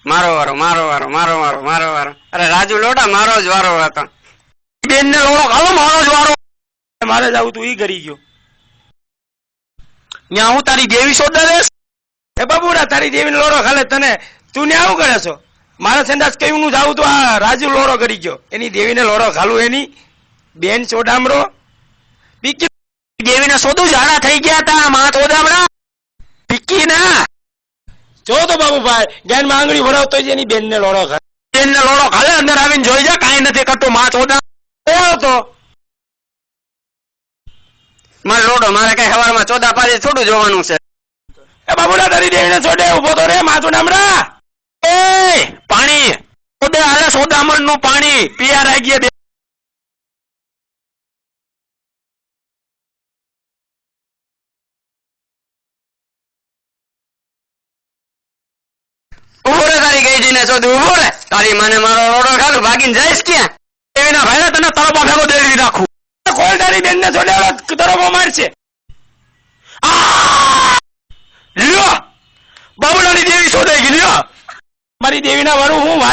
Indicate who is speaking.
Speaker 1: મારો વારો મારો વારો મારો વારો મારો વારો. અરે રાજુ લોડા મારો જ વારો હતો.
Speaker 2: બેન ને લોડો ખાલો મારો જ વારો. મારે જવું તું ઈ કરી ગયો. ત્યાં હું તારી દેવી સોદા દેશ. એ બાબુરા તારી દેવી ને લોડો ખાલે તને તું ને આવું કરે છો. મારા સંદાસ કયું નું જાવું તો આ રાજુ લોડો કરી ગયો. એની દેવી ને લોડો ખાલું એની બેન સોડામરો પીકી દેવી ને સોદું જાડા થઈ ગયા તા માં સોદામડા પીકી ના જો તો બાબુભાઈ જ્ઞાન માં આંગળી ભરાવતો જ એની બેન ને લોડો ખાલે. બેન ને લોડો ખાલે અંદર આવીને જોઈ જા કાંઈ નથી કરતો માં સોદા તો
Speaker 1: મારે લોડો મારે કઈ સવારમાં ચોદા પાછી થોડું જોવાનું છે.
Speaker 2: એ બાબુલા તારી દેવી ને છોડે ઉભો તો રે માં સોડામડા. એ પાણી સોદે હાલે સોદામણ નું પાણી પિયા રાખીએ.
Speaker 1: ઉભો રે તારી ગઈ જઈને ચોદું ઉભો રે. તારી માને મારો લોડો ખાલું ભાગીને જઈશ ક્યાં?
Speaker 2: એના ભાઈ તને તળપા ભેગો દેડી રાખું. કોઈ તારી બેન ને છોડે તરફો મારશે. લ્યો બાબુલાની દેવી શોધાઈ ગઈ. લ્યો મારી દેવી ના વારું હું